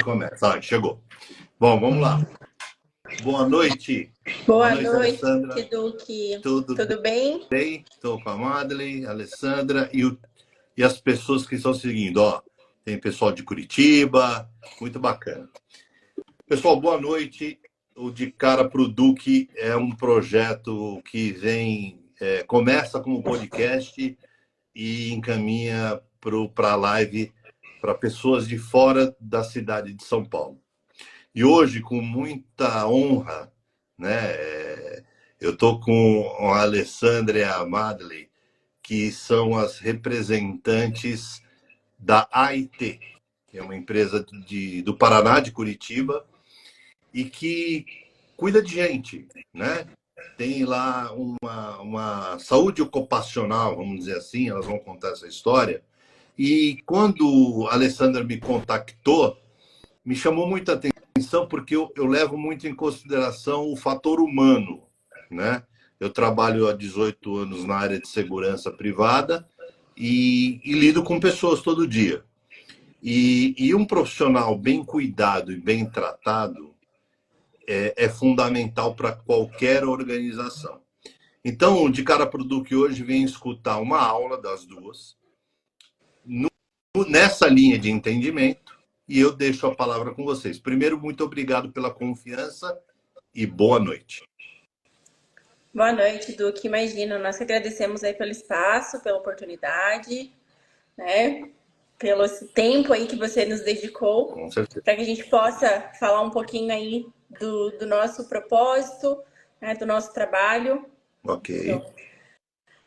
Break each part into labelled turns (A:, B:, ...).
A: começa. Ah, chegou. Bom, vamos lá. Boa noite.
B: Boa noite,
A: Alessandra.
B: Duque.
A: Tudo
B: bem?
A: bem? Estou com a Madeleine, a Alessandra e as pessoas que estão seguindo. Ó, tem pessoal de Curitiba, muito bacana. Pessoal, boa noite. O De Cara pro Duque é um projeto que começa como podcast e encaminha para a live para pessoas de fora da cidade de São Paulo. E hoje, com muita honra, né, eu estou com a Alessandra e a Madeleine, que são as representantes da AIT, que é uma empresa do Paraná, de Curitiba, e que cuida de gente, né? Tem lá uma saúde ocupacional, vamos dizer assim, elas vão contar essa história. E quando a Alessandra me contactou, me chamou muita atenção porque eu levo muito em consideração o fator humano, né? Eu trabalho há 18 anos na área de segurança privada e lido com pessoas todo dia. E um profissional bem cuidado e bem tratado é fundamental para qualquer organização. Então, De Cara pro Duque hoje vem escutar uma aula das duas nessa linha de entendimento e eu deixo a palavra com vocês. Primeiro, muito obrigado pela confiança e boa noite.
B: Boa noite, Duque. Imagina, nós que agradecemos aí pelo espaço, pela oportunidade, né? Pelo esse tempo aí que você nos dedicou,
A: Com certeza.
B: para que a gente possa falar um pouquinho aí do nosso propósito, né? Do nosso trabalho.
A: Ok.
B: Então,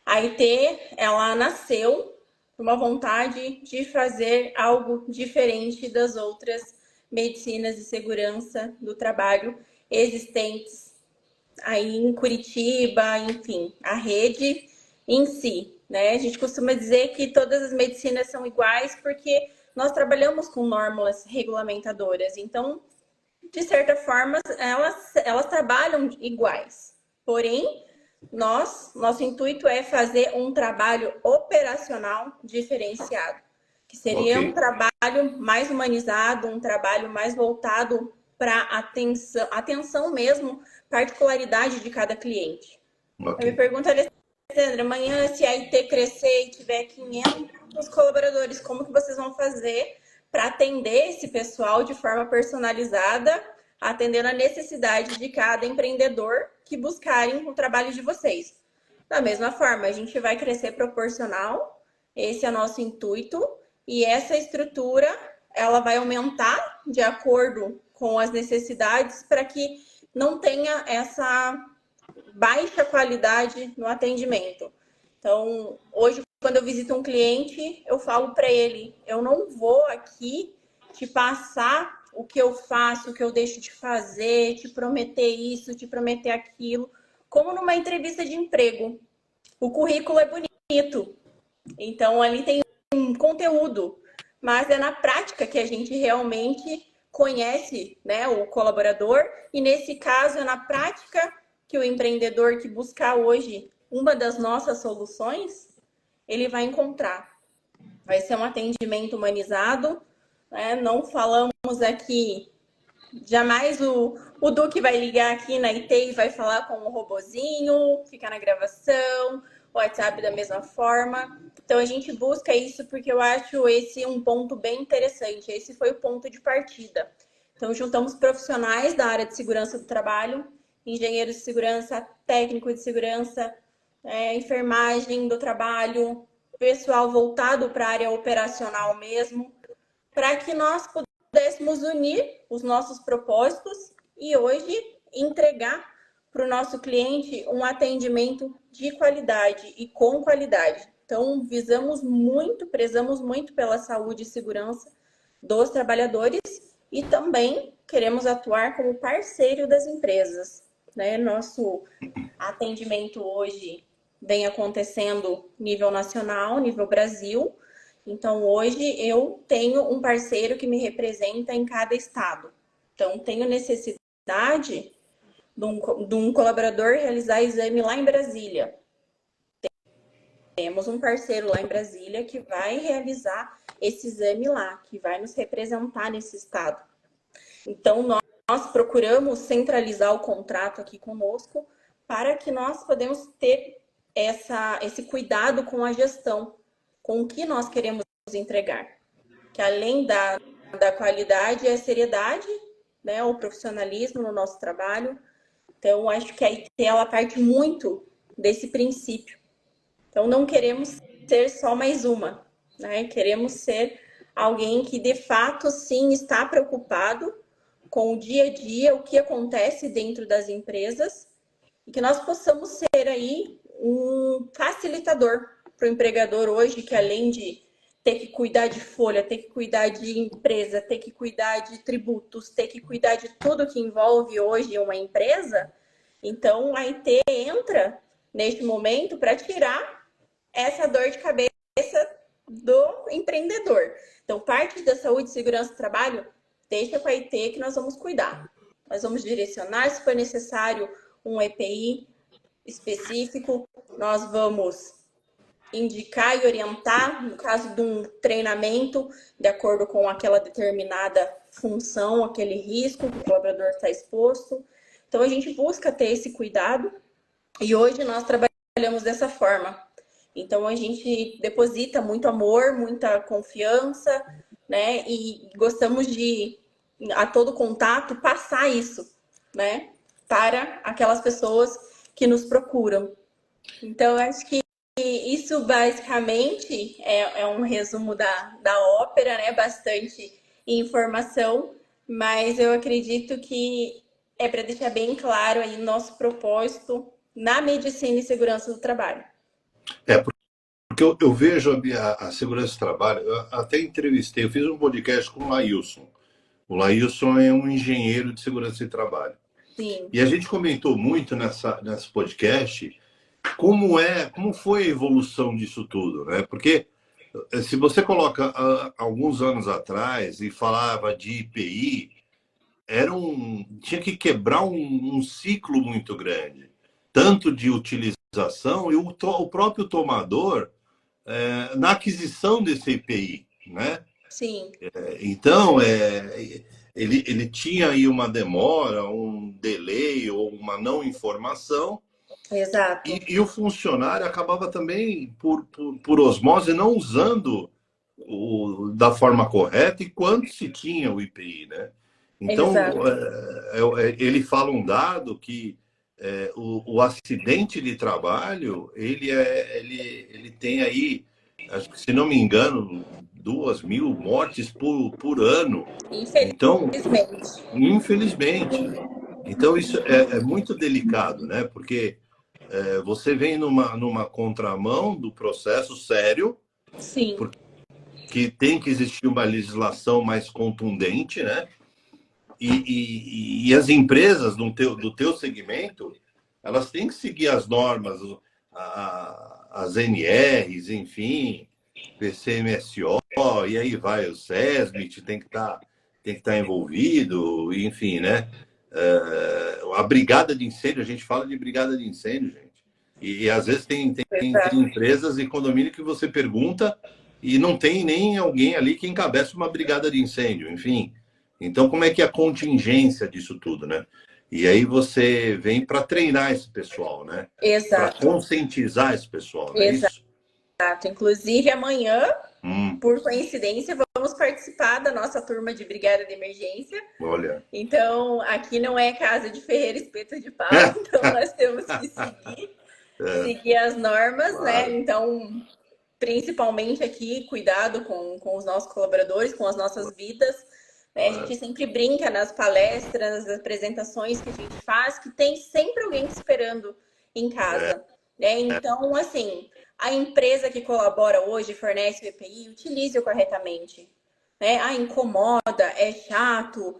B: a IT, ela nasceu com uma vontade de fazer algo diferente das outras medicinas de segurança do trabalho existentes aí em Curitiba, enfim, a rede em si, né? A gente costuma dizer que todas as medicinas são iguais porque nós trabalhamos com normas regulamentadoras, então, de certa forma, elas trabalham iguais. Porém, nosso intuito é fazer um trabalho operacional diferenciado, que seria um trabalho mais humanizado, um trabalho mais voltado para atenção mesmo, particularidade de cada cliente. Eu me pergunto, Alessandra, amanhã se a IT crescer e tiver 500 colaboradores, como que vocês vão fazer para atender esse pessoal de forma personalizada, atendendo a necessidade de cada empreendedor que buscarem o trabalho de vocês? Da mesma forma, a gente vai crescer proporcional, esse é o nosso intuito, e essa estrutura ela vai aumentar de acordo com as necessidades para que não tenha essa baixa qualidade no atendimento. Então, hoje, quando eu visito um cliente, eu falo para ele, eu não vou aqui te passar o que eu faço, o que eu deixo de fazer, te prometer isso, te prometer aquilo, como numa entrevista de emprego. O currículo é bonito, então ali tem um conteúdo, mas é na prática que a gente realmente conhece, né, o colaborador, e nesse caso é na prática que o empreendedor que buscar hoje uma das nossas soluções, ele vai encontrar. Vai ser um atendimento humanizado, né? Não falamos aqui, jamais o Duque vai ligar aqui na IT e vai falar com o robozinho, ficar na gravação, o WhatsApp da mesma forma. Então a gente busca isso porque eu acho esse um ponto bem interessante. Esse foi o ponto de partida. Então juntamos profissionais da área de segurança do trabalho, engenheiros de segurança, técnico de segurança, enfermagem do trabalho, pessoal voltado para a área operacional mesmo, para que nós pudéssemos unir os nossos propósitos e hoje entregar para o nosso cliente um atendimento de qualidade e com qualidade. Então, prezamos muito pela saúde e segurança dos trabalhadores e também queremos atuar como parceiro das empresas, né? Nosso atendimento hoje vem acontecendo nível nacional, nível Brasil. Então, hoje eu tenho um parceiro que me representa em cada estado. Então, tenho necessidade de um colaborador realizar exame lá em Brasília. Temos um parceiro lá em Brasília que vai realizar esse exame lá, que vai nos representar nesse estado. Então, nós procuramos centralizar o contrato aqui conosco para que nós podemos ter esse cuidado com a gestão, com o que nós queremos entregar. Que além da qualidade, é a seriedade, né, o profissionalismo no nosso trabalho. Então, acho que a IT, ela parte muito desse princípio. Então, não queremos ser só mais uma, né? Queremos ser alguém que, de fato, sim, está preocupado com o dia a dia, o que acontece dentro das empresas, e que nós possamos ser aí um facilitador para o empregador hoje, que além de ter que cuidar de folha, ter que cuidar de empresa, ter que cuidar de tributos, ter que cuidar de tudo que envolve hoje uma empresa, então a IT entra neste momento para tirar essa dor de cabeça do empreendedor. Então, parte da saúde e segurança do trabalho, deixa com a IT que nós vamos cuidar. Nós vamos direcionar, se for necessário, um EPI específico, nós vamos indicar e orientar, no caso de um treinamento, de acordo com aquela determinada função, aquele risco que o colaborador está exposto. Então, a gente busca ter esse cuidado e hoje nós trabalhamos dessa forma. Então, a gente deposita muito amor, muita confiança, né? E gostamos de, a todo contato, passar isso, né? Para aquelas pessoas que nos procuram. Então, eu acho que isso basicamente é um resumo da ópera, né? Bastante informação, mas eu acredito que é para deixar bem claro aí nosso propósito na medicina e segurança do trabalho.
A: Porque eu vejo a segurança do trabalho, eu até entrevistei, eu fiz um podcast com o Laílson. O Laílson é um engenheiro de segurança de trabalho.
B: Sim.
A: E a gente comentou muito nesse podcast como foi a evolução disso tudo, né? Porque se você coloca alguns anos atrás e falava de IPI, tinha que quebrar um ciclo muito grande, tanto de utilização e o próprio tomador na aquisição desse IPI, né?
B: Sim,
A: Então, ele tinha aí uma demora, um delay ou uma não informação.
B: exato.
A: E o funcionário acabava também, por osmose, não usando da forma correta e quando se tinha o IPI, né? Então,
B: Exato.
A: ele fala um dado que o acidente de trabalho, ele tem aí, acho que, se não me engano, 2.000 mortes por ano. Então,
B: Infelizmente.
A: infelizmente. Então, isso é muito delicado, né? Porque você vem numa contramão do processo sério,
B: Sim,
A: porque tem que existir uma legislação mais contundente, né? E as empresas do teu segmento, elas têm que seguir as normas, as NRs, enfim, PCMSO, e aí vai o SESMIT, tem que estar envolvido, enfim, né? A brigada de incêndio, a gente fala de brigada de incêndio, gente. E às vezes tem
B: exato.
A: empresas e condomínio que você pergunta e não tem nem alguém ali que encabeça uma brigada de incêndio, enfim. Então, como é que é a contingência disso tudo, né? E aí você vem para treinar esse pessoal, né? Para
B: Exato.
A: conscientizar esse pessoal, não é
B: Exato.
A: isso?
B: Inclusive, amanhã,
A: Hum,
B: por coincidência, vamos participar da nossa turma de brigada de emergência.
A: olha.
B: Então, aqui não é casa de ferreiro espeto de pau, então nós temos que seguir as normas, né?
A: Claro,
B: Então, principalmente aqui, cuidado com os nossos colaboradores, com as nossas vidas. Né? A
A: claro.
B: gente sempre brinca nas palestras, nas apresentações que a gente faz, que tem sempre alguém te esperando em casa. Né? Então, assim, a empresa que colabora hoje, fornece o EPI, utilize-o corretamente. Né? Ah, incomoda, é chato.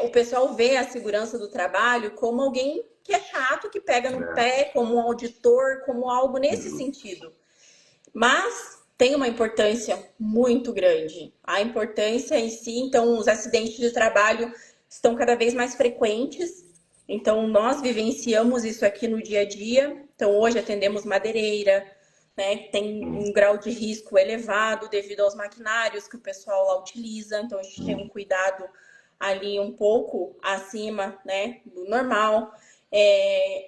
B: O pessoal vê a segurança do trabalho como alguém que é chato, que pega no
A: É,
B: pé, como um auditor, como algo nesse
A: justo.
B: sentido. Mas tem uma importância muito grande. A importância em si, então, os acidentes de trabalho estão cada vez mais frequentes. Então, nós vivenciamos isso aqui no dia a dia. Então, hoje atendemos madeireira, né, que tem um grau de risco elevado devido aos maquinários que o pessoal lá utiliza. Então, a gente tem um cuidado ali um pouco acima, né, do normal.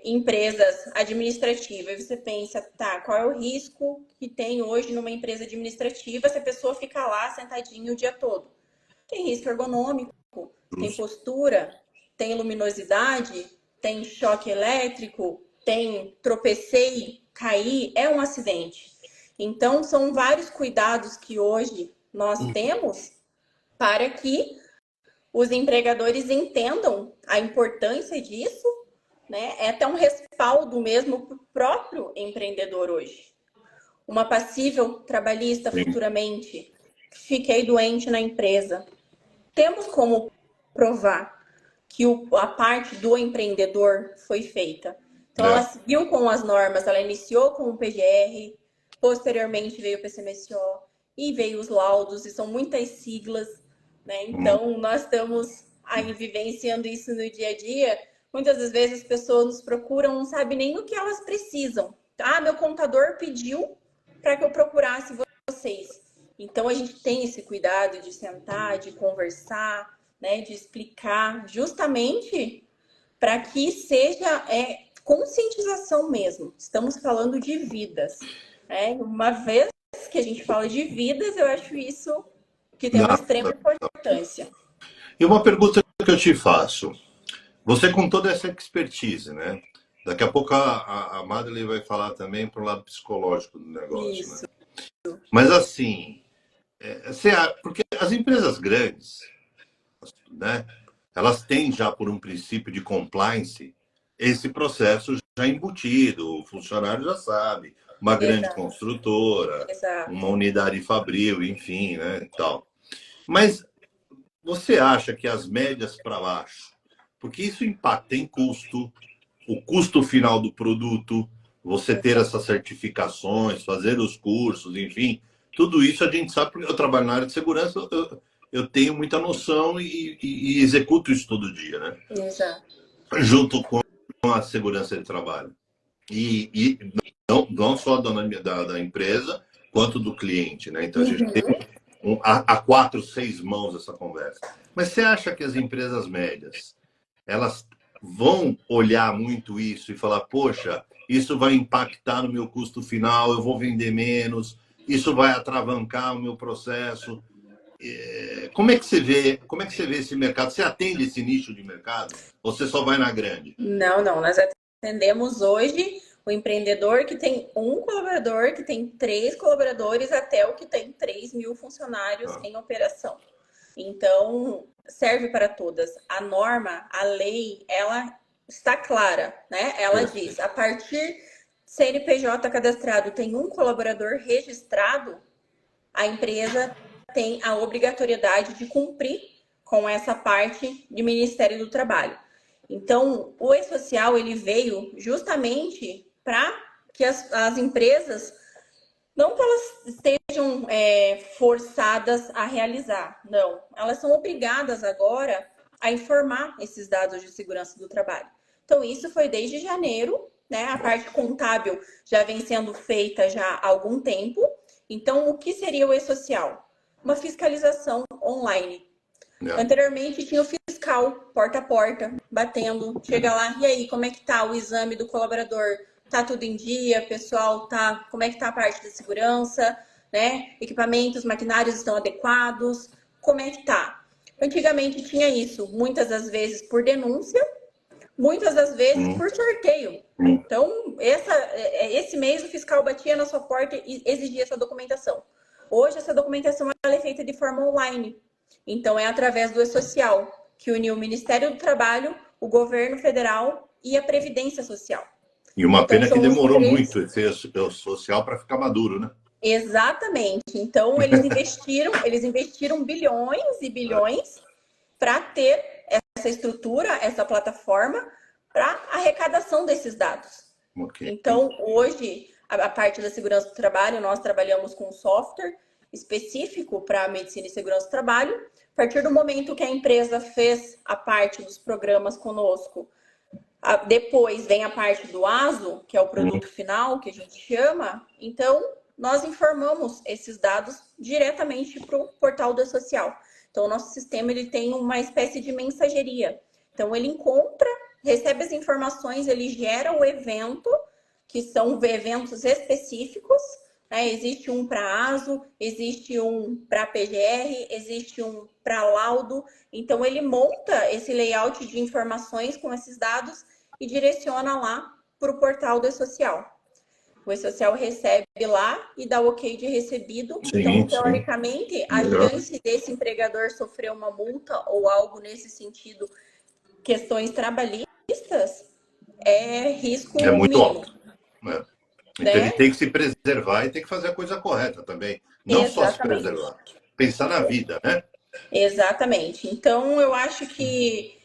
B: Empresas administrativas, e você pensa, tá, qual é o risco que tem hoje numa empresa administrativa se a pessoa fica lá sentadinha o dia todo? Tem risco ergonômico, tem
A: Justo.
B: postura, tem luminosidade, tem choque elétrico, tem tropecei, cair, é um acidente. Então, são vários cuidados que hoje nós temos para que os empregadores entendam a importância disso, né? É até um respaldo mesmo para o próprio empreendedor hoje. Uma passível trabalhista futuramente, fiquei doente na empresa. Temos como provar que a parte do empreendedor foi feita. Então, ela seguiu com as normas, ela iniciou com o PGR, posteriormente veio o PCMSO e veio os laudos, e são muitas siglas, né? Então, nós estamos aí vivenciando isso no dia a dia. Muitas das vezes as pessoas nos procuram, não sabem nem o que elas precisam. Ah, meu contador pediu para que eu procurasse vocês. Então, a gente tem esse cuidado de sentar, de conversar, né, de explicar, justamente para que seja conscientização mesmo. Estamos falando de vidas. Né? Uma vez que a gente fala de vidas, eu acho isso que tem uma extrema importância.
A: E uma pergunta que eu te faço. Você com toda essa expertise, né? Daqui a pouco a Madeleine vai falar também para o lado psicológico do negócio,
B: Isso.
A: né? Mas assim, porque as empresas grandes, né? Elas têm já por um princípio de compliance esse processo já embutido, o funcionário já sabe, uma grande construtora, uma unidade fabril, enfim, né, tal. Mas você acha que as médias para baixo, porque isso impacta em custo, o custo final do produto, você ter essas certificações, fazer os cursos, enfim, tudo isso a gente sabe, porque eu trabalho na área de segurança, eu tenho muita noção e executo isso todo dia, né?
B: Exato.
A: Junto com a segurança de trabalho. E não só da empresa, quanto do cliente, né? Então a gente tem a 4, 6 mãos essa conversa. Mas você acha que as empresas médias, elas vão olhar muito isso e falar, poxa, isso vai impactar no meu custo final, eu vou vender menos, isso vai atravancar o meu processo? Como é que você vê esse mercado? Você atende esse nicho de mercado? Ou você só vai na grande?
B: Não. Nós atendemos hoje o empreendedor que tem um colaborador, que tem 3 colaboradores, até o que tem 3.000 funcionários em operação. Então, serve para todas. A norma, a lei, ela está clara, né? Ela diz, a partir CNPJ cadastrado tem um colaborador registrado, a empresa tem a obrigatoriedade de cumprir com essa parte do Ministério do Trabalho. Então, o E-Social, ele veio justamente para que as empresas, não que elas estejam forçadas a realizar, não. Elas são obrigadas agora a informar esses dados de segurança do trabalho. Então, isso foi desde janeiro, né? A parte contábil já vem sendo feita já há algum tempo. Então, o que seria o E-Social? Uma fiscalização online. Anteriormente tinha o fiscal, porta a porta, batendo, chega lá, e aí, como é que tá o exame do colaborador? Tá tudo em dia, pessoal, tá? Como é que tá a parte da segurança, né? Equipamentos, maquinários estão adequados? Como é que tá? Antigamente tinha isso, muitas das vezes por denúncia, muitas das vezes por sorteio. Então, esse mês o fiscal batia na sua porta e exigia essa documentação. Hoje, essa documentação ela é feita de forma online. Então, é através do E-Social, que uniu o Ministério do Trabalho, o governo federal e a Previdência Social.
A: E uma pena que demorou muito esse E-Social para ficar maduro, né?
B: Exatamente. Então, eles investiram bilhões e bilhões para ter essa estrutura, essa plataforma, para arrecadação desses dados. Então, hoje, a parte da segurança do trabalho, nós trabalhamos com software específico para a medicina e segurança do trabalho. A partir do momento que a empresa fez a parte dos programas conosco, depois vem a parte do ASO, que é o produto final, que a gente chama. Então, nós informamos esses dados diretamente para o portal do E-Social. Então, o nosso sistema ele tem uma espécie de mensageria. Então, ele encontra, recebe as informações, ele gera o evento, que são eventos específicos, né? Existe um para ASO, existe um para PGR, existe um para laudo. Então, ele monta esse layout de informações com esses dados e direciona lá para o portal do E-Social. O E-Social recebe lá e dá o ok de recebido.
A: Sim,
B: então, teoricamente, a
A: melhor.
B: chance desse empregador sofrer uma multa ou algo nesse sentido, questões trabalhistas, é risco
A: É muito
B: mínimo.
A: alto. Então, ele tem que se preservar e tem que fazer a coisa correta também. Não só se preservar, pensar na vida, né?
B: Exatamente. Então, eu acho que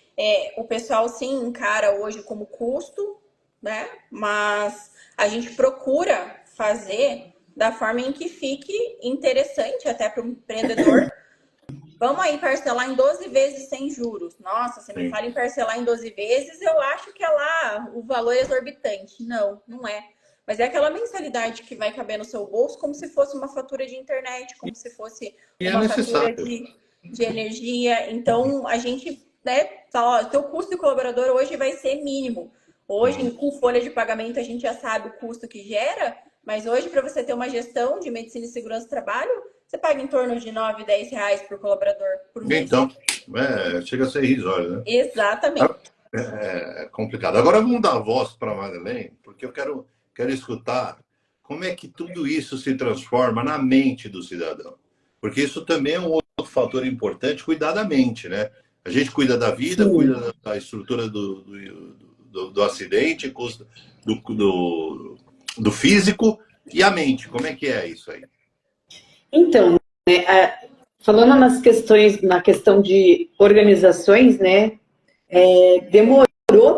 B: o pessoal sim encara hoje como custo, né? Mas a gente procura fazer da forma em que fique interessante até para o empreendedor. Vamos aí parcelar em 12 vezes sem juros. Nossa, você me fala em parcelar em 12 vezes, eu acho que é lá o valor exorbitante. Não, não é. Mas é aquela mensalidade que vai caber no seu bolso como se fosse uma fatura de internet, como se fosse uma fatura de energia. Então, a gente, né, fala, ó, o teu custo de colaborador hoje vai ser mínimo. Hoje, com folha de pagamento, a gente já sabe o custo que gera, mas hoje, para você ter uma gestão de medicina e segurança do trabalho, você paga em torno de 9, 10 reais por colaborador por mês.
A: Então, chega a ser irrisório, né?
B: Exatamente.
A: É complicado. Agora vamos dar voz para a Madeleine, porque eu quero escutar como é que tudo isso se transforma na mente do cidadão. Porque isso também é um outro fator importante, cuidar da mente, né? A gente cuida da vida, sim, cuida da estrutura do acidente, do físico e a mente. Como é que é isso aí?
C: Então, falando na questão de organizações, né, demorou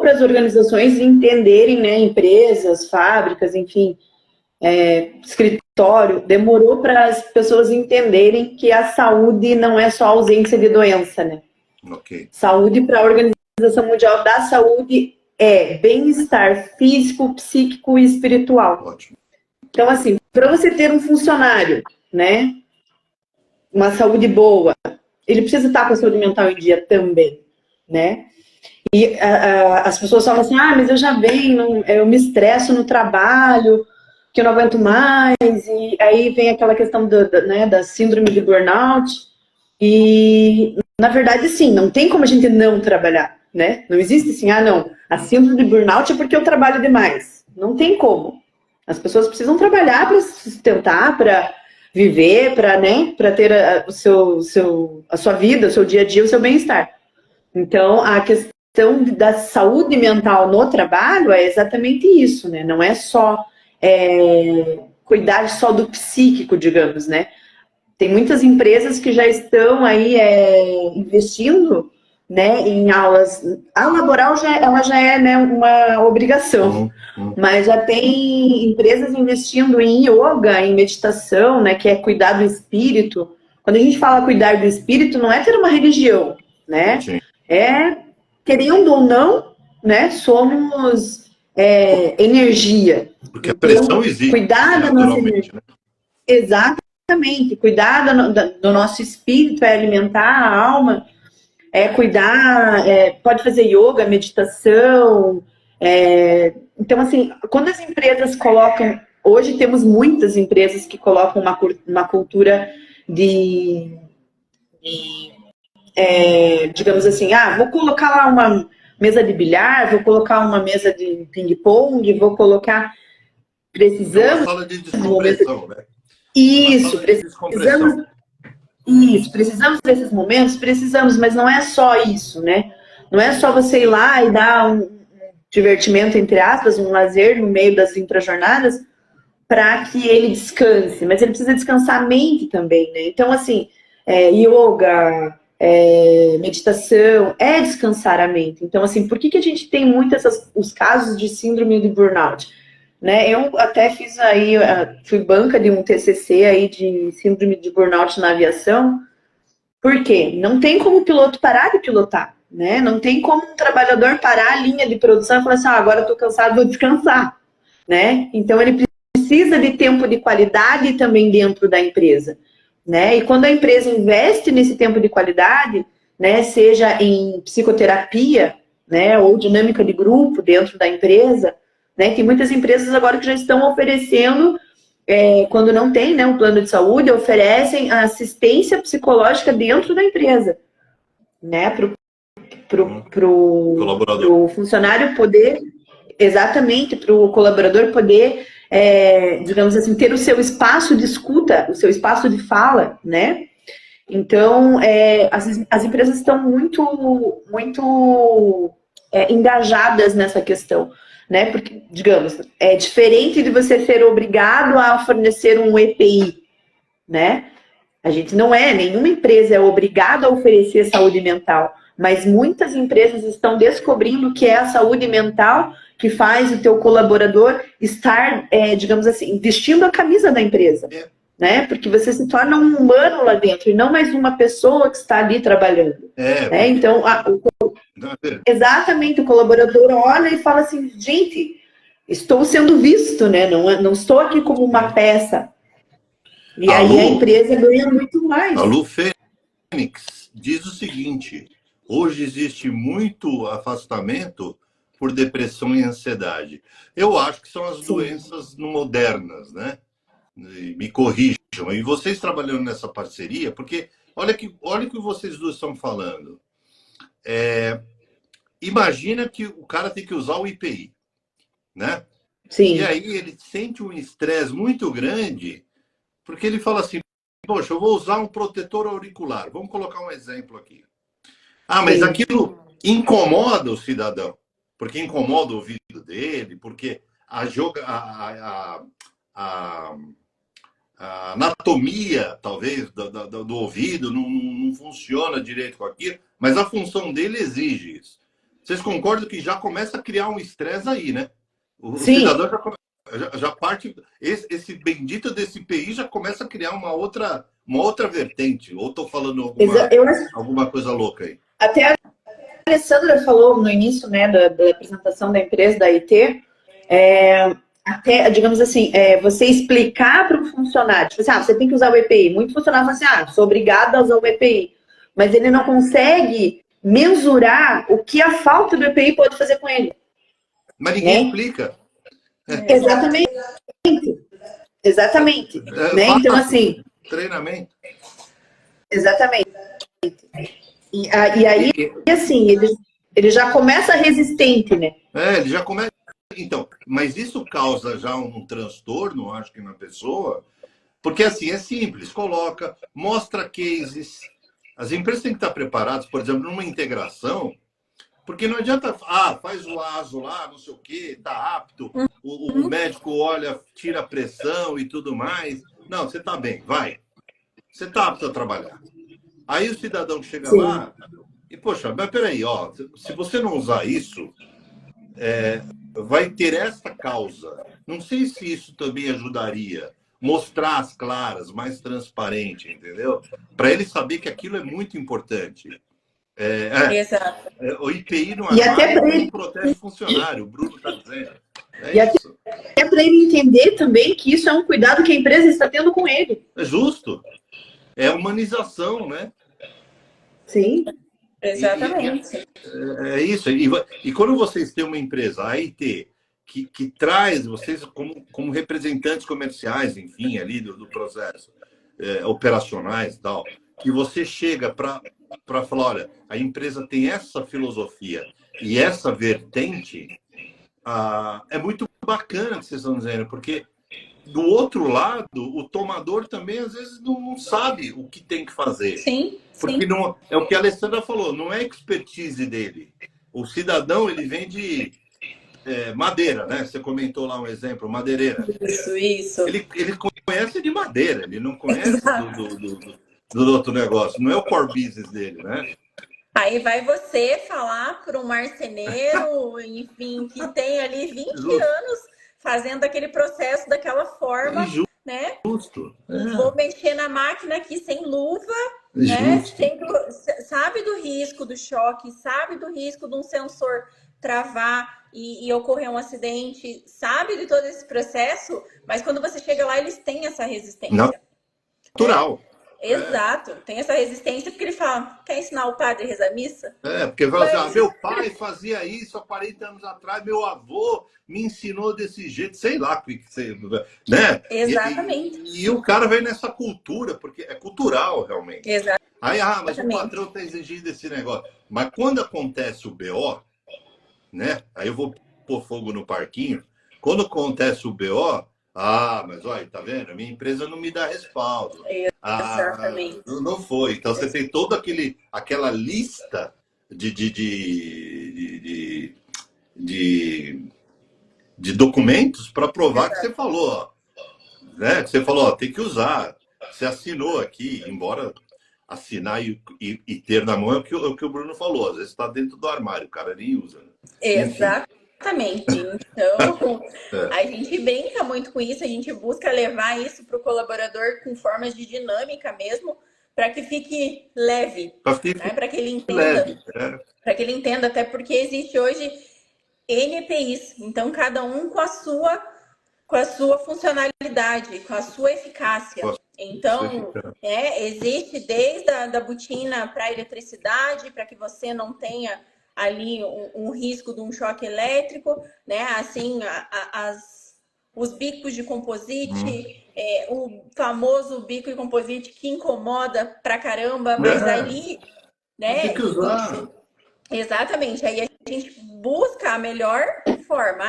C: para as organizações entenderem, né, empresas, fábricas, enfim, escritório, demorou para as pessoas entenderem que a saúde não é só ausência de doença, né?
A: Okay.
C: Saúde para a Organização Mundial da Saúde é bem-estar físico, psíquico e espiritual.
A: Ótimo.
C: Então, assim, para você ter um funcionário, né, uma saúde boa, ele precisa estar com a saúde mental em dia também, né? E as pessoas falam assim, mas eu já venho, eu me estresso no trabalho, que eu não aguento mais, e aí vem aquela questão da síndrome de burnout, e na verdade, sim, não tem como a gente não trabalhar, né? Não existe assim, não, a síndrome de burnout é porque eu trabalho demais. Não tem como. As pessoas precisam trabalhar para se sustentar, para viver, para ter a sua vida, o seu dia a dia, o seu bem-estar. Então, a questão da saúde mental no trabalho é exatamente isso, né? Não é só cuidar só do psíquico, digamos, né? Tem muitas empresas que já estão aí investindo, né, em aulas. A laboral ela já é, né, uma obrigação, mas já tem empresas investindo em yoga, em meditação, né, que é cuidar do espírito. Quando a gente fala cuidar do espírito, não é ter uma religião, né? Sim. Querendo ou não, né, somos energia.
A: Porque a pressão existe.
C: Cuidar da nossa energia. Né? Exatamente. Cuidar do nosso espírito é alimentar a alma, cuidar, pode fazer yoga, meditação. Então, assim, quando as empresas colocam... Hoje temos muitas empresas que colocam uma cultura digamos assim, vou colocar lá uma mesa de bilhar, vou colocar uma mesa de ping-pong, vou colocar... Precisamos...
A: Uma sala de descompressão, né?
C: Isso, precisamos desses momentos, mas não é só isso, né? Não é só você ir lá e dar um divertimento, entre aspas, um lazer no meio das intrajornadas para que ele descanse, mas ele precisa descansar a mente também, né? Então, assim, yoga, meditação, descansar a mente. Então, assim, por que a gente tem muitos os casos de síndrome de burnout? Né, eu até fiz aí, fui banca de um TCC aí de síndrome de burnout na aviação, porque não tem como o piloto parar de pilotar, né? Não tem como um trabalhador parar a linha de produção e falar assim, agora eu tô cansado, vou descansar, né? Então ele precisa de tempo de qualidade também dentro da empresa, né? E quando a empresa investe nesse tempo de qualidade, né, seja em psicoterapia, né, ou dinâmica de grupo dentro da empresa, né, tem muitas empresas agora que já estão oferecendo, quando não tem, né, um plano de saúde, oferecem assistência psicológica dentro da empresa, né,
A: Colaborador.
C: pro funcionário poder, exatamente, para o colaborador poder, digamos assim, ter o seu espaço de escuta, o seu espaço de fala, né? Então, as empresas estão muito engajadas nessa questão, né? Porque, digamos, é diferente de você ser obrigado a fornecer um EPI, né? A gente não nenhuma empresa é obrigada a oferecer saúde mental, mas muitas empresas estão descobrindo que é a saúde mental que faz o teu colaborador estar, digamos assim, vestindo a camisa da empresa, né? Porque você se torna um humano lá dentro e não mais uma pessoa que está ali trabalhando. Né? Então, exatamente, o colaborador olha e fala assim, gente, estou sendo visto, né? Não estou aqui como uma peça. E aí a empresa ganha muito mais.
A: A Lu Fênix diz o seguinte: hoje existe muito afastamento por depressão e ansiedade. Eu acho que são as doenças modernas, né? Me corrijam. E vocês trabalhando nessa parceria, porque olha o que vocês duas estão falando. Imagina que o cara tem que usar o IPI, né?
C: Sim.
A: E aí ele sente um estresse muito grande, porque ele fala assim, poxa, eu vou usar um protetor auricular. Vamos colocar um exemplo aqui. Mas aquilo incomoda o cidadão, porque incomoda o ouvido dele, porque a anatomia, talvez, do ouvido não funciona direito com aquilo, mas a função dele exige isso. Vocês concordam que já começa a criar um estresse aí, né? O cidadão já parte... Esse bendito desse IPI já começa a criar uma outra vertente. Ou estou falando alguma coisa louca aí?
C: Até a Alessandra falou no início, né, da apresentação da empresa, da IT, até, digamos assim, você explicar para o funcionário, tipo assim, você tem que usar o EPI. Muito funcionário fala assim, sou obrigado a usar o EPI. Mas ele não consegue mensurar o que a falta do EPI pode fazer com ele.
A: Mas ninguém explica.
C: Exatamente. Né? Então, assim...
A: Treinamento.
C: Exatamente. E aí, assim, ele já começa resistente, né?
A: Ele já começa... Então, mas isso causa já um transtorno, acho que na pessoa, porque assim, é simples, mostra cases. As empresas têm que estar preparadas, por exemplo, numa integração, porque não adianta, faz o ASO lá, não sei o quê, está apto, o médico olha, tira a pressão e tudo mais. Não, você está bem, vai. Você está apto a trabalhar. Aí o cidadão chega lá e, poxa, mas peraí, se você não usar isso, vai ter essa causa. Não sei se isso também ajudaria. Mostrar as claras, mais transparente, entendeu? Para ele saber que aquilo é muito importante.
B: Exato.
A: O IPI no armário não protege o funcionário, o Bruno está dizendo.
C: Isso. Até para ele entender também que isso é um cuidado que a empresa está tendo com ele.
A: É justo. É humanização, né?
C: Sim.
B: Exatamente.
A: É isso. E quando vocês têm uma empresa, a IT, que traz vocês como representantes comerciais, enfim, ali do processo, operacionais e tal, que você chega para falar, olha, a empresa tem essa filosofia e essa vertente, é muito bacana que vocês estão dizendo, porque do outro lado, o tomador também às vezes não sabe o que tem que fazer.
B: Sim.
A: Porque não, é o que a Alessandra falou, não é expertise dele. O cidadão, ele vende madeira, né? Você comentou lá um exemplo, madeireira.
B: Isso.
A: Ele conhece de madeira, ele não conhece do outro negócio. Não é o core business dele, né?
B: Aí vai você falar para um marceneiro, enfim, que tem ali 20 anos fazendo aquele processo daquela forma, né?
A: Justo.
B: Vou mexer na máquina aqui sem luva, né? Sabe do risco do choque, sabe do risco de um sensor travar e ocorrer um acidente, sabe de todo esse processo, mas quando você chega lá, eles têm essa resistência.
A: Natural.
B: Exato. Tem essa resistência porque ele fala, quer ensinar o padre a rezar a missa?
A: Porque fala assim,
B: Mas,
A: meu pai fazia isso há 40 anos atrás, meu avô me ensinou desse jeito, sei lá o que você, né?
B: exatamente.
A: E o cara vem nessa cultura, porque é cultural realmente. Aí, mas o
B: Exatamente.
A: patrão está exigindo esse negócio. Mas quando acontece o BO, né? Aí eu vou pôr fogo no parquinho. Quando acontece o BO, mas olha, tá vendo? A minha empresa não me dá respaldo.
B: Exatamente.
A: Não foi. Então você tem toda aquela lista de documentos para provar que você falou, ó, né? Que você falou, ó, tem que usar. Você assinou aqui, embora assinar e ter na mão é o que o Bruno falou. Às vezes está dentro do armário, o cara nem usa. Né? Enfim.
B: Exatamente. Então,
A: É.
B: a gente brinca muito com isso, a gente busca levar isso para o colaborador com formas de dinâmica mesmo, para que fique leve, né? Para que ele entenda,
A: leve, né?
B: para que ele entenda, até porque existe hoje NPIs, então cada um com a sua funcionalidade, com a sua eficácia. Então, existe desde a da botina para a eletricidade, para que você não tenha ali um risco de um choque elétrico, né? Assim, os bicos de composite, o famoso bico de composite que incomoda pra caramba, mas ali, né?
A: Tem que usar.
B: Exatamente. Aí a gente busca a melhor forma.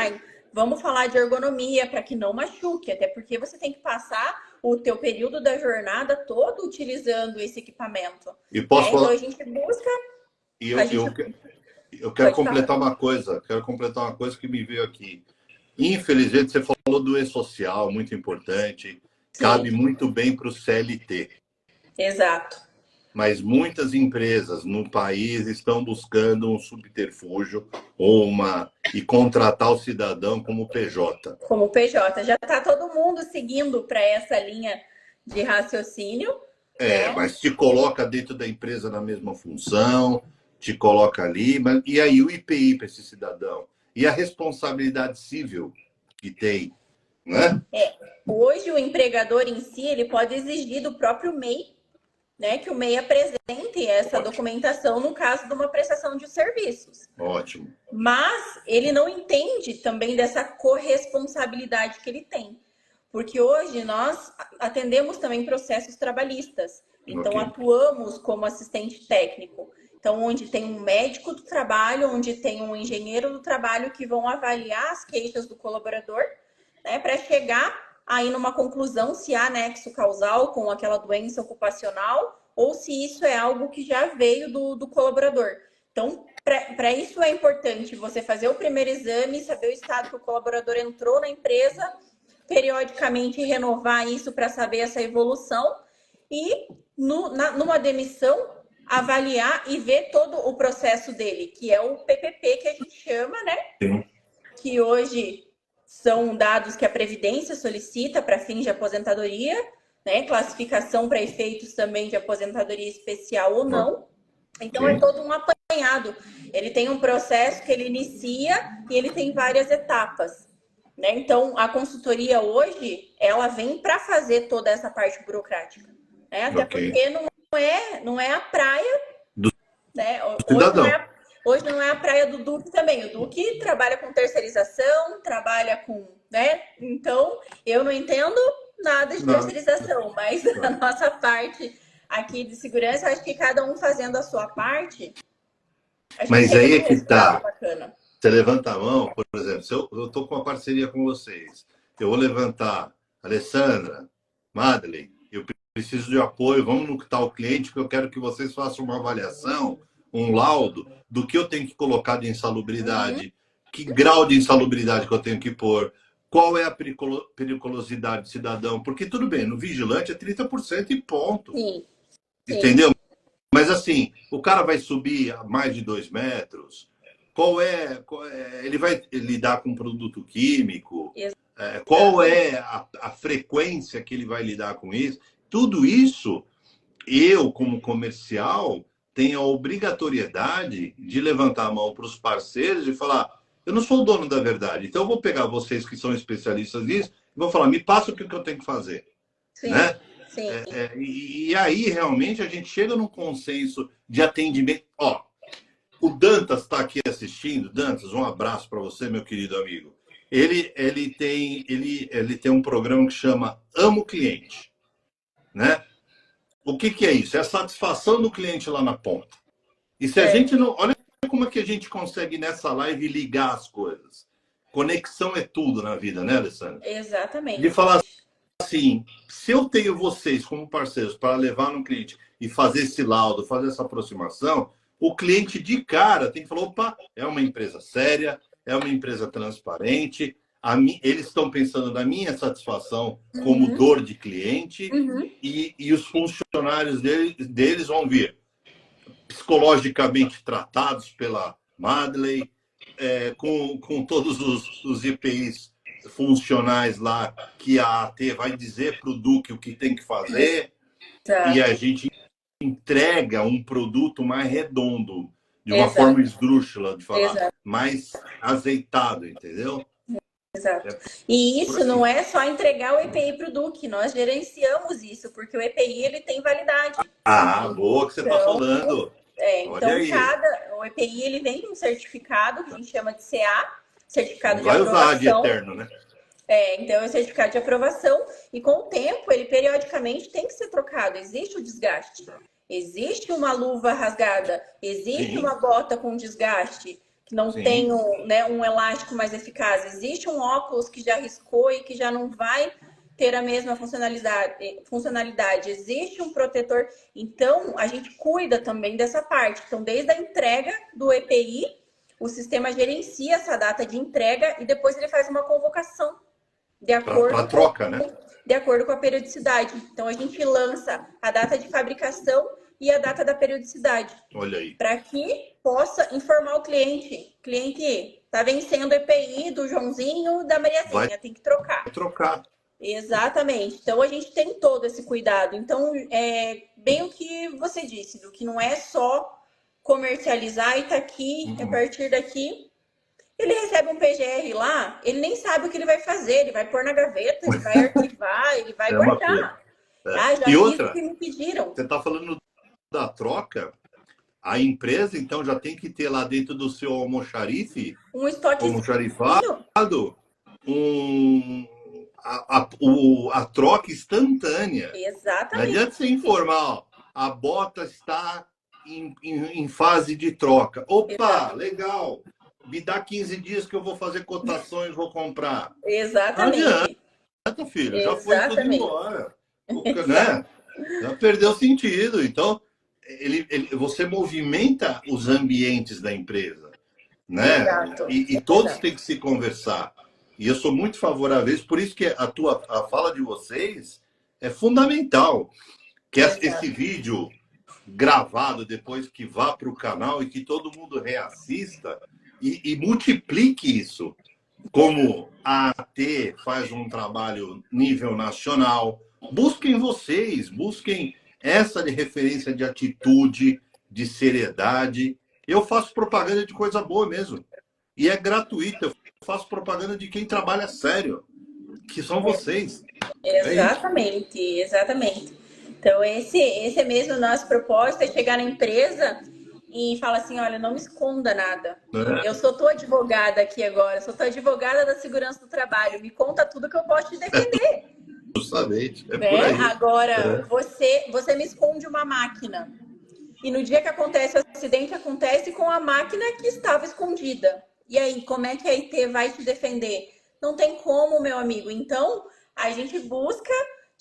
B: Vamos falar de ergonomia para que não machuque, até porque você tem que passar o teu período da jornada todo utilizando esse equipamento.
A: E posso falar...
B: Então a gente busca.
A: E eu quero completar uma coisa. Quero completar uma coisa que me veio aqui. Infelizmente, você falou do e-social, muito importante. Sim. Cabe muito bem para o CLT.
B: Exato.
A: Mas muitas empresas no país estão buscando um subterfúgio e contratar o cidadão como PJ.
B: Como PJ. Já está todo mundo seguindo para essa linha de raciocínio. Né?
A: Mas te coloca dentro da empresa na mesma função, te coloca ali. E aí o IPI para esse cidadão? E a responsabilidade civil que tem, né?
B: Hoje o empregador em si, ele pode exigir do próprio MEI, né, que o MEI apresente essa documentação no caso de uma prestação de serviços.
A: Ótimo.
B: Mas ele não entende também dessa corresponsabilidade que ele tem. Porque hoje nós atendemos também processos trabalhistas. Então, atuamos como assistente técnico. Então, onde tem um médico do trabalho, onde tem um engenheiro do trabalho que vão avaliar as queixas do colaborador, né, para chegar aí numa conclusão se há nexo causal com aquela doença ocupacional ou se isso é algo que já veio do colaborador. Então, para isso é importante você fazer o primeiro exame, saber o estado que o colaborador entrou na empresa, periodicamente renovar isso para saber essa evolução e, numa demissão, avaliar e ver todo o processo dele, que é o PPP que a gente chama, né?
A: Sim.
B: Que hoje são dados que a Previdência solicita para fins de aposentadoria, né? Classificação para efeitos também de aposentadoria especial ou não. Então, é todo um apanhado. Ele tem um processo que ele inicia e ele tem várias etapas. Né? Então, a consultoria hoje, ela vem para fazer toda essa parte burocrática. Né? Até porque não é a praia
A: do
B: né?
A: cidadão.
B: Hoje não é a praia do Duque também. O Duque trabalha com terceirização, trabalha com... né? Então, eu não entendo nada de terceirização, mas a nossa parte aqui de segurança, acho que cada um fazendo a sua parte.
A: Mas aí é que tá. Bacana. Você levanta a mão, por exemplo, se eu estou com uma parceria com vocês, eu vou levantar, Alessandra, Madeleine, eu preciso de apoio, vamos no tal cliente que eu quero que vocês façam uma avaliação, um laudo do que eu tenho que colocar de insalubridade, que grau de insalubridade que eu tenho que pôr, qual é a periculosidade do cidadão, porque tudo bem, no vigilante é 30% e ponto.
B: Sim.
A: Entendeu? Mas assim, o cara vai subir a mais de 2 metros, ele vai lidar com produto químico, qual é a frequência que ele vai lidar com isso? Tudo isso, eu, como comercial, tenho a obrigatoriedade de levantar a mão para os parceiros e falar, eu não sou o dono da verdade, então eu vou pegar vocês que são especialistas nisso e vou falar, me passa o que eu tenho que fazer. Né?
B: Sim.
A: E aí, realmente, a gente chega num consenso de atendimento. Ó, o Dantas está aqui assistindo. Dantas, um abraço para você, meu querido amigo. Ele tem um programa que chama Amo Cliente, né? O que é isso? É a satisfação do cliente lá na ponta. E se a gente não... Olha como é que a gente consegue, nessa live, ligar as coisas. Conexão é tudo na vida, né, Alessandra?
B: Exatamente.
A: De falar assim, se eu tenho vocês como parceiros para levar no cliente e fazer esse laudo, fazer essa aproximação, o cliente de cara tem que falar, opa, é uma empresa séria, é uma empresa transparente, eles estão pensando na minha satisfação como dor de cliente, e os funcionários deles vão vir psicologicamente tratados pela Madley, com todos os EPIs funcionais lá, que a AT vai dizer para o Duque o que tem que fazer, e a gente entrega um produto mais redondo, de uma forma esdrúxula de falar, mais azeitado, entendeu?
B: Exato. E isso não é só entregar o EPI para o Duque, nós gerenciamos isso, porque o EPI ele tem validade.
A: Boa que você está falando.
B: Então, o EPI ele vem com um certificado que a gente chama de CA, certificado de aprovação.
A: Vai usar de eterno, né?
B: Então é o certificado de aprovação, e com o tempo ele periodicamente tem que ser trocado. Existe o desgaste, existe uma luva rasgada, existe uma bota com desgaste, que não tem um elástico mais eficaz, existe um óculos que já riscou e que já não vai ter a mesma funcionalidade, existe um protetor. Então, a gente cuida também dessa parte. Então, desde a entrega do EPI, o sistema gerencia essa data de entrega e depois ele faz uma convocação de acordo
A: para troca, né?
B: De acordo com a periodicidade. Então, a gente lança a data de fabricação e a data da periodicidade.
A: Olha aí.
B: Para que possa informar o cliente. Cliente, está vencendo o EPI do Joãozinho, da Mariazinha, tem que trocar.
A: Vai trocar.
B: Exatamente. Então, a gente tem todo esse cuidado. Então, bem o que você disse, do que não é só comercializar e tá aqui, a partir daqui, ele recebe um PGR lá, ele nem sabe o que ele vai fazer, ele vai pôr na gaveta, ele vai arquivar, ele vai guardar. Já
A: e
B: fiz
A: outra,
B: o que me pediram.
A: Você está falando da troca, a empresa, então, já tem que ter lá dentro do seu almoxarife,
B: um estoque
A: almoxarifado, a troca instantânea.
B: Exatamente.
A: Não adianta você informar, ó, a bota está em fase de troca. Opa, legal. Me dá 15 dias que eu vou fazer cotações, vou comprar.
B: Exatamente.
A: Não adianta, filho. Já foi tudo embora. Né? Já perdeu sentido. Então, você movimenta os ambientes da empresa. Né? E todos têm que se conversar. E eu sou muito favorável a isso. Por isso que a fala de vocês é fundamental. Que esse vídeo gravado depois que vá para o canal e que todo mundo reassista e multiplique isso. Como a AT faz um trabalho nível nacional, busquem essa de referência de atitude, de seriedade. Eu faço propaganda de coisa boa mesmo. E é gratuita. Eu faço propaganda de quem trabalha sério, que são vocês.
B: Exatamente, exatamente. Então, esse é mesmo o nosso propósito, é chegar na empresa e falar assim, olha, não me esconda nada. Eu sou tua advogada aqui agora, sou tua advogada da segurança do trabalho, me conta tudo que eu posso te defender.
A: Justamente.
B: Agora, você me esconde uma máquina. E no dia que acontece o acidente, acontece com a máquina que estava escondida. E aí, como é que a IT vai te defender? Não tem como, meu amigo. Então, a gente busca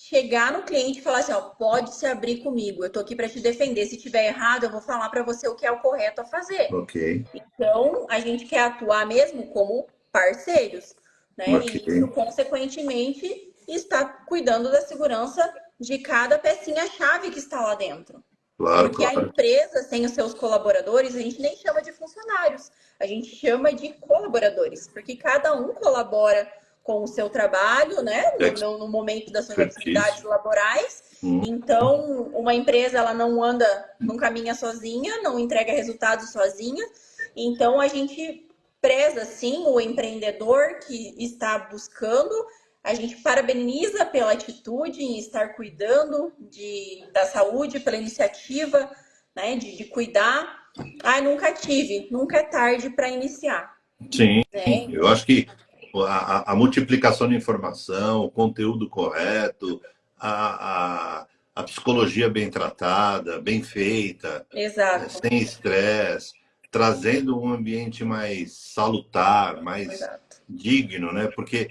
B: chegar no cliente e falar assim, ó, pode se abrir comigo, eu tô aqui para te defender. Se tiver errado, eu vou falar para você o que é o correto a fazer. Então, a gente quer atuar mesmo como parceiros, né? E isso, consequentemente, está cuidando da segurança de cada pecinha-chave que está lá dentro. Porque a empresa, sem os seus colaboradores, a gente nem chama de funcionários, a gente chama de colaboradores, porque cada um colabora com o seu trabalho, né? No momento das suas atividades laborais. Então, uma empresa, ela não caminha sozinha, não entrega resultados sozinha. Então, a gente preza, sim, o empreendedor que está buscando A gente parabeniza pela atitude em estar cuidando da saúde, pela iniciativa, né, de cuidar. Ai, nunca tive, nunca é tarde para iniciar.
A: Sim,
B: Né?
A: eu acho que a multiplicação de informação, o conteúdo correto, a psicologia bem tratada, bem feita,
B: Exato.
A: sem estresse, trazendo um ambiente mais salutar, mais
B: Exato.
A: digno, né? Porque,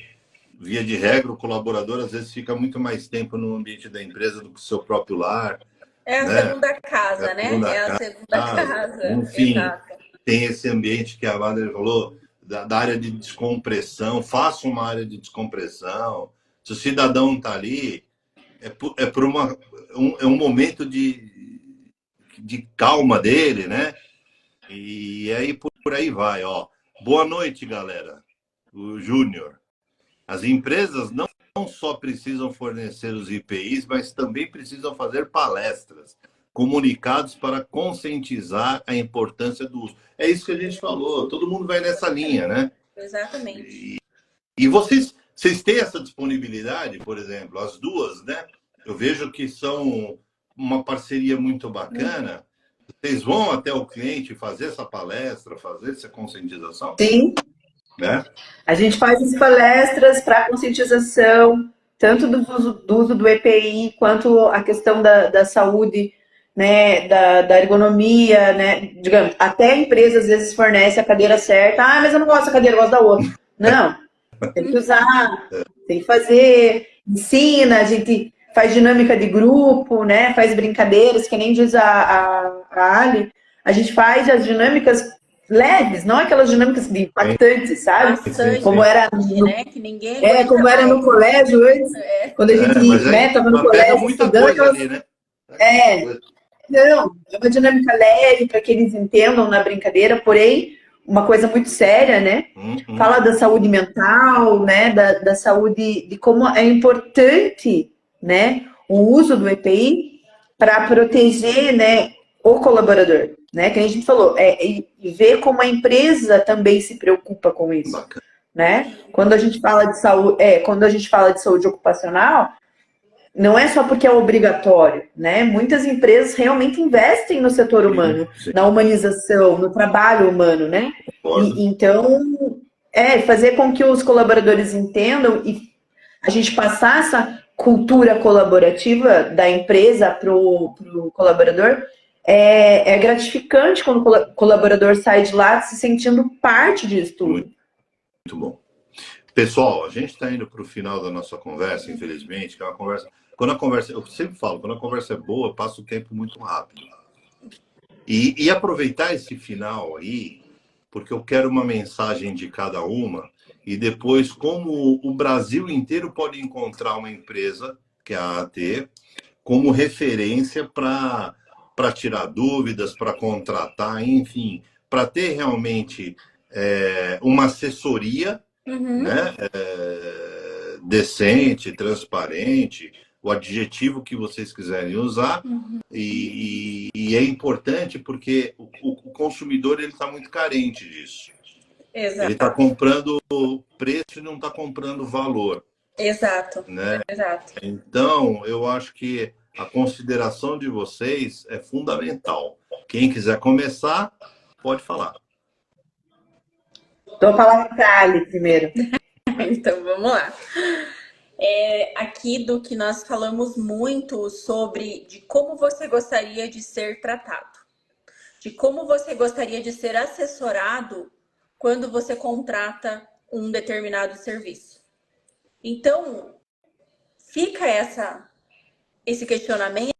A: via de regra, o colaborador às vezes fica muito mais tempo no ambiente da empresa do que o seu próprio lar.
B: É a
A: Né?
B: segunda casa, né? É a segunda casa.
A: Enfim,
B: Exato.
A: tem esse ambiente que a Wanda falou, da área de descompressão, faça uma área de descompressão. Se o cidadão está ali, é por é um momento de calma dele, né? E aí por aí vai, ó. Boa noite, galera. O Júnior. As empresas não só precisam fornecer os IPIs, mas também precisam fazer palestras, comunicados para conscientizar a importância do uso. É isso que a gente falou, todo mundo vai nessa linha, né?
B: Exatamente.
A: E vocês têm essa disponibilidade, por exemplo, as duas, né? Eu vejo que são uma parceria muito bacana. Vocês vão até o cliente fazer essa palestra, fazer essa conscientização?
C: Sim.
A: Né?
C: A gente faz as palestras para conscientização, tanto do uso do EPI, quanto a questão da saúde, né, da ergonomia, né, digamos, até a empresa às vezes fornece a cadeira certa, mas eu não gosto da cadeira, eu gosto da outra. Não, tem que usar, tem que fazer, ensina, a gente faz dinâmica de grupo, né, faz brincadeiras, que nem diz a Ali, a gente faz as dinâmicas leves, não aquelas dinâmicas impactantes, sabe?
B: Bastante,
C: como era
B: né? Que ninguém
C: como era no colégio antes, quando a gente estava no
A: pega
C: colégio
A: muita
C: estudando,
A: coisa ali, né?
C: Não, é uma dinâmica leve para que eles entendam na brincadeira, porém, uma coisa muito séria, né? Fala da saúde mental, né? Da saúde, de como é importante, né? O uso do EPI para proteger, né? O colaborador, né? Que a gente falou, e ver como a empresa também se preocupa com isso.
A: Bacana.
C: Né? Quando a gente fala de saúde ocupacional, não é só porque é obrigatório, né? Muitas empresas realmente investem no setor humano,
A: sim.
C: na humanização, no trabalho humano, né? Então, fazer com que os colaboradores entendam e a gente passar essa cultura colaborativa da empresa para o colaborador é gratificante quando o colaborador sai de lá se sentindo parte disso tudo.
A: Muito bom. Pessoal, a gente está indo para o final da nossa conversa, infelizmente, que é uma conversa. Quando a conversa, eu sempre falo, quando a conversa é boa, passa o tempo muito rápido. E aproveitar esse final aí, porque eu quero uma mensagem de cada uma, e depois como o Brasil inteiro pode encontrar uma empresa, que é a AT, como referência para tirar dúvidas, para contratar, enfim, para ter realmente uma assessoria, né? Decente, transparente, o adjetivo que vocês quiserem usar. E é importante porque o consumidor ele está muito carente disso.
B: Exato.
A: Ele está comprando preço e não está comprando valor.
B: Exato.
A: Né?
B: Exato.
A: Então, eu acho que a consideração de vocês é fundamental. Quem quiser começar, pode falar.
C: Dou a palavra para a Ali primeiro.
B: Então, vamos lá. Aqui do que nós falamos muito sobre de como você gostaria de ser tratado, de como você gostaria de ser assessorado quando você contrata um determinado serviço. Então, fica esse questionamento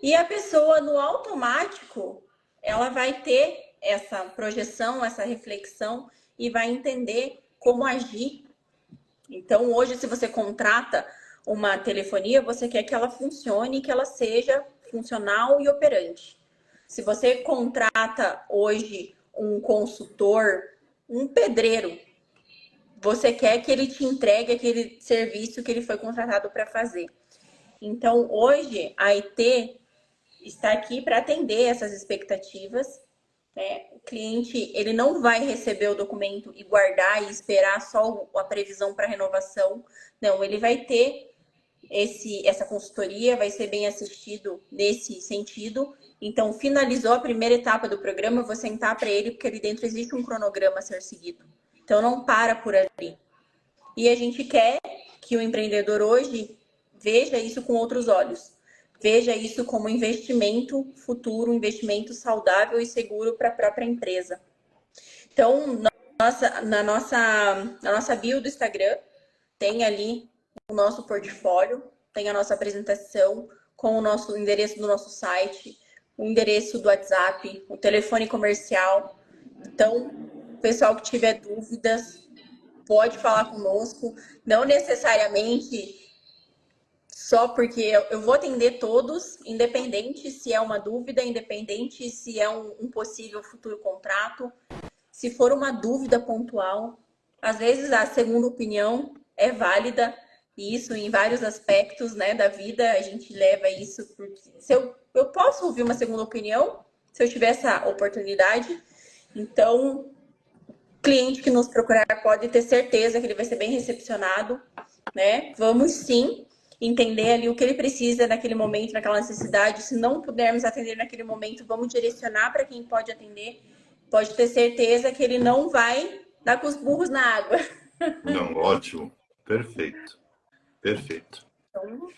B: e a pessoa no automático, ela vai ter essa projeção, essa reflexão e vai entender como agir. Então, hoje, se você contrata uma telefonia, você quer que ela funcione, que ela seja funcional e operante. Se você contrata hoje um consultor, um pedreiro, você quer que ele te entregue aquele serviço que ele foi contratado para fazer. Então, hoje, a IT está aqui para atender essas expectativas né? O cliente, ele não vai receber o documento e guardar e esperar só a previsão para renovação. Não, ele vai ter essa consultoria, vai ser bem assistido nesse sentido. Então, finalizou a primeira etapa do programa, eu vou sentar para ele, porque ali dentro existe um cronograma a ser seguido. Então, não para por ali. E a gente quer que o empreendedor hoje veja isso com outros olhos. Veja isso como investimento futuro, um investimento saudável e seguro para a própria empresa. Então, na nossa bio do Instagram, tem ali o nosso portfólio, tem a nossa apresentação com o nosso endereço do nosso site, o endereço do WhatsApp, o telefone comercial. Então, o pessoal que tiver dúvidas, pode falar conosco. Não necessariamente só porque eu vou atender todos, independente se é uma dúvida, independente se é um possível futuro contrato. Se for uma dúvida pontual, às vezes a segunda opinião é válida, e isso em vários aspectos, né, da vida, a gente leva isso, porque se eu posso ouvir uma segunda opinião, se eu tiver essa oportunidade. Então, cliente que nos procurar pode ter certeza que ele vai ser bem recepcionado, né? Vamos sim entender ali o que ele precisa naquele momento, naquela necessidade. Se não pudermos atender naquele momento, vamos direcionar para quem pode atender. Pode ter certeza que ele não vai dar com os burros na água.
A: Não, ótimo. Perfeito. Perfeito.
B: Então,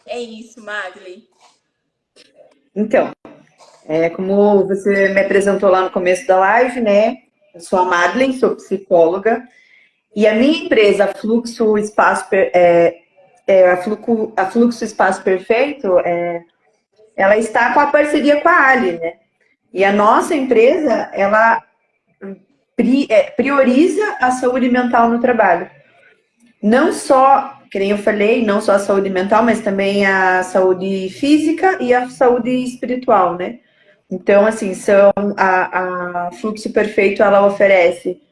B: é isso, Magli.
C: Então, como você me apresentou lá no começo da live, né? Eu sou a Madeleine, sou psicóloga. E a minha empresa, a Fluxo Espaço Perfeito, ela está com a parceria com a Ali, né? E a nossa empresa, ela prioriza a saúde mental no trabalho. Não só, que nem eu falei, não só a saúde mental, mas também a saúde física e a saúde espiritual, né? Então, assim, a Fluxo Perfeito, ela oferece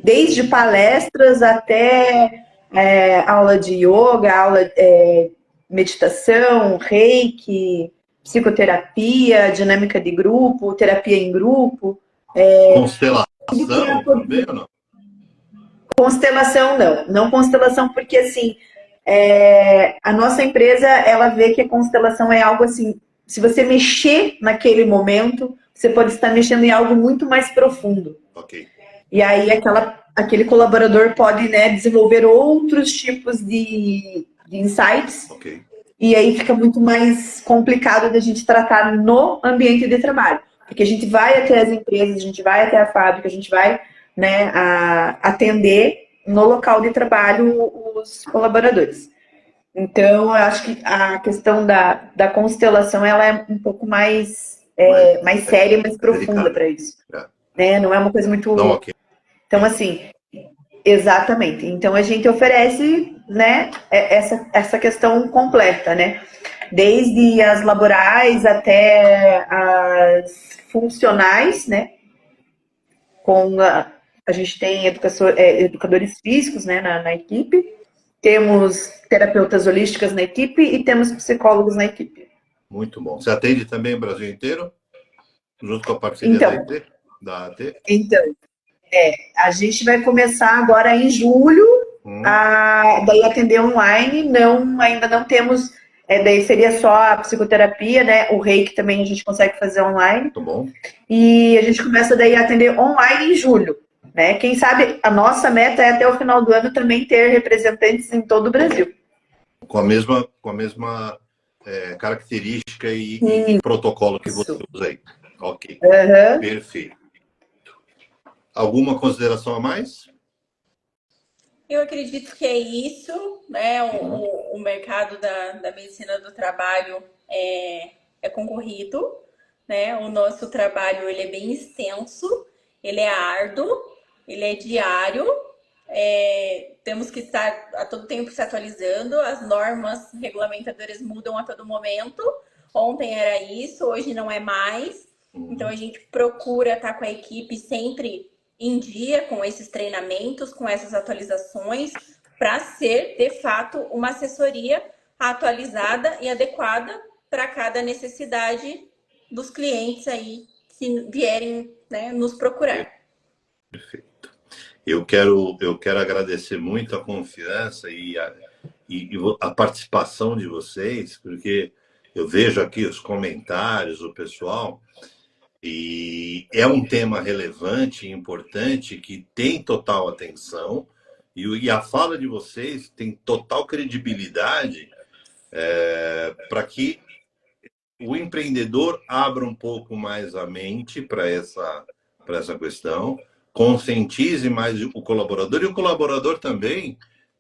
C: desde palestras até aula de yoga, aula de meditação, reiki, psicoterapia, dinâmica de grupo, terapia em grupo.
A: Constelação também ou não?
C: Constelação não constelação, porque assim, a nossa empresa, ela vê que a constelação é algo assim, se você mexer naquele momento, você pode estar mexendo em algo muito mais profundo.
A: Ok.
C: E aí aquele colaborador pode, né, desenvolver outros tipos de insights.
A: Ok.
C: E aí fica muito mais complicado da gente tratar no ambiente de trabalho. Porque a gente vai até as empresas, a gente vai até a fábrica, a gente vai, né, atender no local de trabalho os colaboradores. Então, eu acho que a questão da constelação, ela é um pouco mais séria, mais profunda para isso. Né? Não é uma coisa muito...
A: Não, ok.
C: Então, assim, exatamente. Então, a gente oferece, né, essa questão completa, né? Desde as laborais até as funcionais, né? A gente tem educadores físicos, né, na equipe, temos terapeutas holísticas na equipe e temos psicólogos na equipe.
A: Muito bom. Você atende também o Brasil inteiro? Junto com a parceria da AT?
C: Então, a gente vai começar agora em julho daí atender online. Ainda não temos, daí seria só a psicoterapia, né? O reiki também a gente consegue fazer online.
A: Tá bom.
C: E a gente começa daí a atender online em julho, né? Quem sabe a nossa meta é até o final do ano também ter representantes em todo o Brasil.
A: Com a mesma característica e protocolo que você usa aí. Ok. Perfeito. Alguma consideração a mais?
B: Eu acredito que é isso, né? O mercado da medicina do trabalho é concorrido, né? O nosso trabalho ele é bem extenso, ele é árduo, ele é diário. Temos que estar a todo tempo se atualizando, as normas regulamentadoras mudam a todo momento. Ontem era isso, hoje não é mais. Então a gente procura estar com a equipe sempre em dia com esses treinamentos, com essas atualizações, para ser, de fato, uma assessoria atualizada e adequada para cada necessidade dos clientes aí que vierem, né, nos procurar.
A: Perfeito. Eu quero agradecer muito a confiança e a participação de vocês, porque eu vejo aqui os comentários do pessoal e é um tema relevante e importante que tem total atenção e a fala de vocês tem total credibilidade para que o empreendedor abra um pouco mais a mente para essa questão, conscientize mais o colaborador e o colaborador também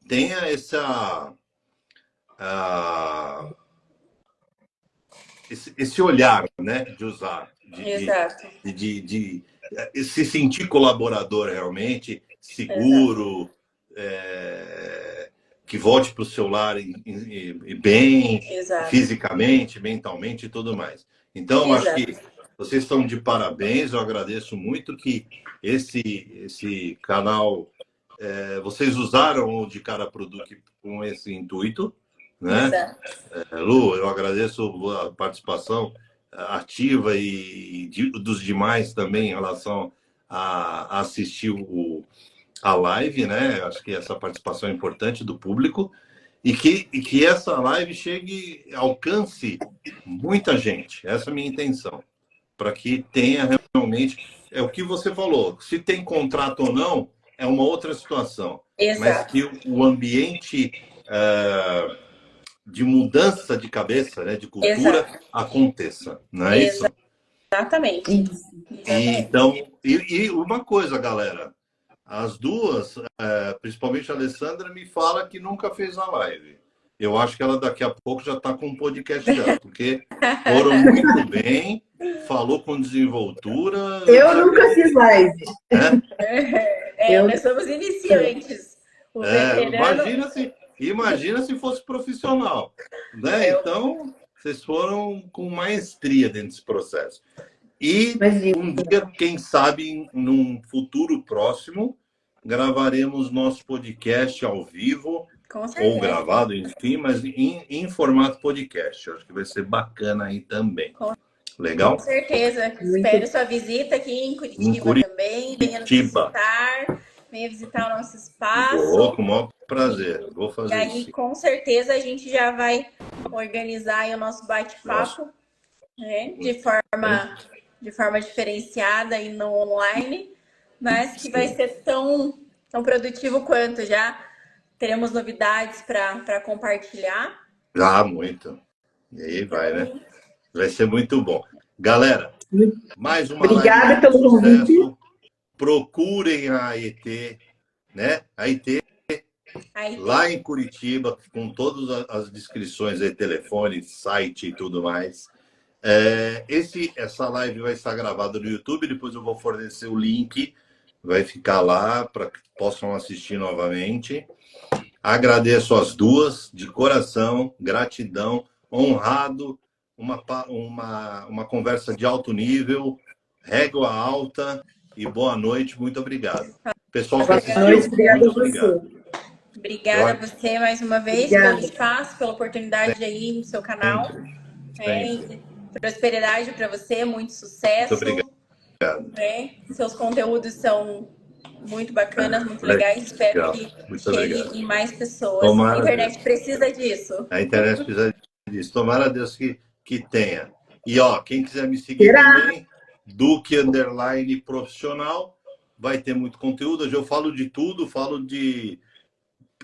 A: tenha esse olhar, né, de usar,
B: Exato.
A: de se sentir colaborador realmente, seguro, que volte para o seu lar bem,
B: Exato.
A: fisicamente, mentalmente e tudo mais. Então, acho
B: Exato.
A: que vocês estão de parabéns, eu agradeço muito que esse canal, vocês usaram o De Cara Produto com esse intuito, né?
B: Exato.
A: Lu, eu agradeço a participação ativa e dos demais também em relação a assistir a live, né? Acho que essa participação é importante do público e que essa live alcance muita gente. Essa é a minha intenção, para que tenha realmente o que você falou. Se tem contrato ou não é uma outra situação,
B: Exato.
A: mas que o ambiente de mudança de cabeça, né, de cultura,
B: Exato.
A: aconteça, não é isso?
B: Exatamente.
A: Então, e uma coisa, galera, as duas, principalmente a Alessandra, me fala que nunca fez a live. Eu acho que ela daqui a pouco já está com um podcast dela, porque foram muito bem, falou com desenvoltura.
C: Eu nunca fiz live.
B: Nós somos iniciantes. O veterano...
A: Imagina se fosse profissional, né? Então, vocês foram com maestria dentro desse processo. E um dia, quem sabe, num futuro próximo, gravaremos nosso podcast ao vivo, ou gravado, enfim, mas em formato podcast. Eu acho que vai ser bacana aí também. Legal?
B: Com certeza. Espero sua visita aqui em Curitiba também. Venha nos visitar. Venha visitar o nosso espaço.
A: Vou, com o maior prazer. Vou fazer isso.
B: E aí, com certeza, a gente já vai organizar aí o nosso bate-papo, né? De forma diferenciada e não online, mas que vai ser tão produtivo quanto. Já teremos novidades para compartilhar.
A: Muito. E aí vai, né? Vai ser muito bom. Galera, mais uma
C: Obrigada pelo convite.
A: Procurem a AET, né? A AET lá em Curitiba, com todas as descrições aí, telefone, site e tudo mais. Essa live vai estar gravada no YouTube, depois eu vou fornecer o link, vai ficar lá para que possam assistir novamente. Agradeço as duas, de coração, gratidão, honrado, uma conversa de alto nível, régua alta e boa noite, muito obrigado. Pessoal que assistiu, muito obrigado.
B: Obrigada a você mais uma vez pelo espaço, pela oportunidade aí no seu canal. Prosperidade para você, muito sucesso.
A: Muito obrigado.
B: Seus conteúdos são muito bacanas, muito legais. Espero que chegue em mais pessoas. A internet precisa disso.
A: A internet precisa disso. Tomara a Deus que tenha. E quem quiser me seguir também, Duque_profissional, vai ter muito conteúdo. Hoje eu falo de tudo, falo de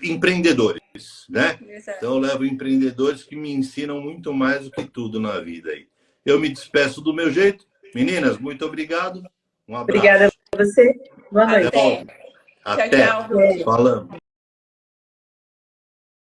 A: empreendedores, né?
B: Exato.
A: Então eu levo empreendedores que me ensinam muito mais do que tudo na vida aí. Eu me despeço do meu jeito. Meninas, muito obrigado. Um abraço.
C: Obrigada a você. Boa noite.
B: Até.
A: Até.
B: Tchau.
A: Falamos.